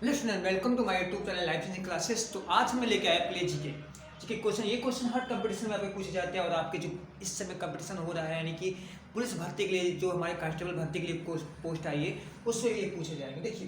Listener welcome to my YouTube channel life changing classes. तो आज मैं लेके आया प्ले जीके जीके क्वेश्चन। ये क्वेश्चन हर कंपटीशन में आपके पूछे जाते हैं और आपके जो इस समय कंपटीशन हो रहा है यानी कि पुलिस भर्ती के लिए जो हमारे कांस्टेबल भर्ती के लिए पोस्ट आई है उससे ये पूछे जाएंगे। देखिए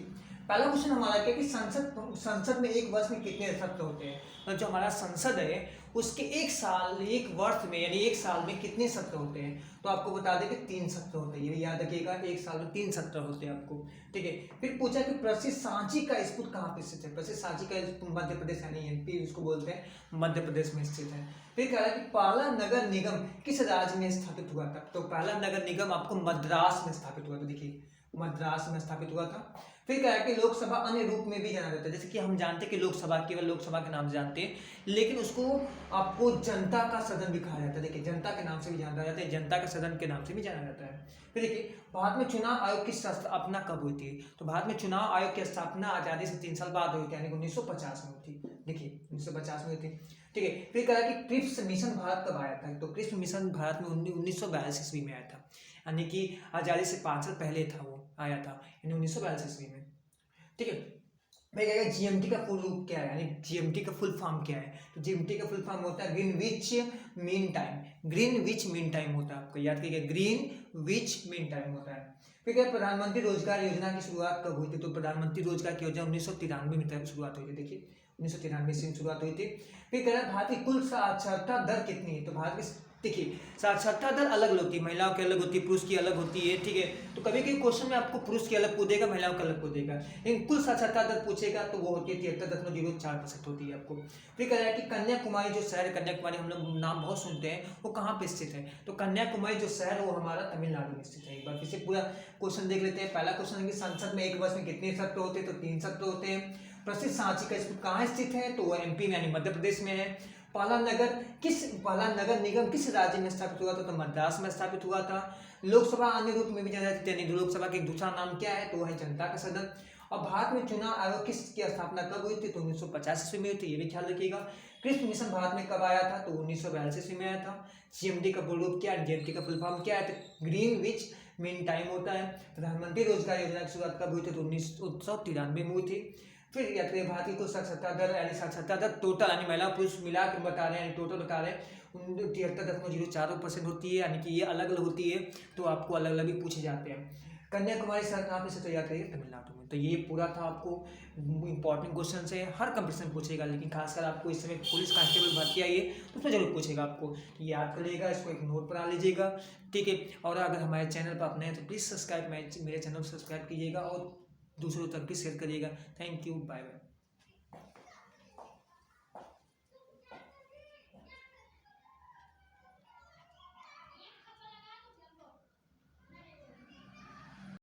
पहला क्वेश्चन हमारा क्या कि संसद में एक वर्ष में कितने सत्र होते हैं। मतलब जो हमारा संसद है उसके एक वर्ष में यानी एक साल में कितने सत्र होते हैं। तो आपको बता दें कि 3 सत्र होते हैं। ये याद रखिएगा, एक साल में 3 सत्र होते हैं आपको। ठीक है, फिर पूछा कि प्रसिद्ध सांची का स्तूप कहाँ पे स्थित है। प्रसिद्ध सांची का स्तूप मध्य प्रदेश यानी एमपी उसको बोलते हैं, मध्य प्रदेश में स्थित है। फिर कह रहा है कि पहला नगर निगम किस राज्य में स्थापित हुआ था। तो पहला नगर निगम आपको मद्रास में स्थापित हुआ था। देखिए मद्रास में स्थापित हुआ था। फिर क्या है कि लोकसभा अन्य रूप में भी जाना जाता है। जैसे कि हम जानते हैं कि लोकसभा केवल लोकसभा के नाम से जानते हैं, लेकिन उसको आपको जनता का सदन भी कहा जाता है। देखिए जनता के नाम से भी जाना जाता है, जनता का सदन के नाम से भी जाना जाता है। फिर देखिए भारत में चुनाव आयोग की स्थापना कब हुई थी। तो भारत में चुनाव आयोग की स्थापना आजादी से 3 साल बाद हुई थी, यानी 1950 में हुई थी। देखिए 1950 में हुई थी। ठीक है, फिर कहा कि क्रिप्स मिशन भारत कब आया था। तो क्रिप्स मिशन भारत में 1942 ईस्वी में आया था, यानी कि आजादी से 5 साल पहले था, वो आया था यानी 1942 ईस्वी में। ठीक है, मैं कहेगा जीएमटी का फुल रूप क्या है, यानी जीएमटी का फुल फॉर्म क्या है। तो जीएमटी का फुल फॉर्म होता है Greenwich mean time. Greenwich mean time होता है, आपको याद करिएगा, ग्रीनविच मीन टाइम होता है। फिर क्या प्रधानमंत्री रोजगार योजना की शुरुआत कब हुई थी। तो प्रधानमंत्री रोजगार की योजना 1993 में शुरुआत हुई थी। देखिए 1993 से शुरुआत हुई थी। फिर कह रहा है भारत की कुल साक्षरता दर कितनी है। तो भारत की देखिए साक्षरता दर अलग अलग होती है, महिलाओं की अलग होती है, पुरुष की अलग होती है। ठीक है, तो कभी कभी क्वेश्चन में आपको पुरुष की अलग पूछेगा, महिलाओं का अलग पूछेगा, लेकिन कुल साक्षरता दर पूछेगा तो वो होती है 73.04% होती है आपको। फिर कह रहा है कि कन्याकुमारी जो शहर है, कन्याकुमारी हम लोग नाम बहुत सुनते हैं, वो कहाँ पे स्थित है। तो कन्याकुमारी जो शहर है वो हमारा तमिलनाडु में स्थित है। एक बार फिर से पूरा क्वेश्चन देख लेते हैं। पहला क्वेश्चन है कि संसद में एक वर्ष में कितने सत्र होते हैं। तो 3 सत्र होते हैं। प्रसिद्ध सांची का स्तूप कहाँ स्थित है। तो वो एमपी में यानी मध्य प्रदेश में है। पहला नगर निगम किस राज्य में स्थापित हुआ था। तो मद्रास में स्थापित हुआ था। लोकसभा अन्य रूप में भी जाना जाती है, यानी लोकसभा का एक दूसरा नाम क्या है। तो वह है जनता का सदन। और भारत में चुनाव आयोग किसकी स्थापना कब हुई थी। तो 1950 ईस्वी में हुई थी, ये भी ख्याल रखिएगा। कृष्ण मिशन भारत में कब आया था। तो 1942 ईस्वी में आया था। जीएमटी का पूर्ण रूप क्या है, जीएमटी का फुल फॉर्म क्या है। तो ग्रीनविच मीन टाइम होता है। प्रधानमंत्री रोजगार योजना की शुरुआत कब हुई थी। तो 1993 में हुई थी। फिर भारत की कुल साक्षरता दर यानी साक्षरता दर टोटल यानी महिला पुरुष मिला कर बता रहे हैं, यानी टोटल बता रहे हैं 73.04% होती है, यानी कि ये अलग अलग होती है। तो आपको अलग अलग भी पूछे जाते हैं। कन्याकुमारी शहर कहाँ पे से तैयार करिए, तमिलनाडु में। तो ये पूरा था, आपको इंपॉर्टेंट क्वेश्चन है, हर कंपटीशन पूछेगा, लेकिन खासकर आपको इस समय पुलिस कांस्टेबल भर्ती आई है तो उसमें जरूर पूछेगा आपको। तो याद करिएगा, इसको एक नोट बना लीजिएगा। ठीक है, और अगर हमारे चैनल पर अपने हैं तो प्लीज़ मेरे चैनल को सब्सक्राइब कीजिएगा और दूसरों तक भी शेयर करिएगा। Thank you, bye bye.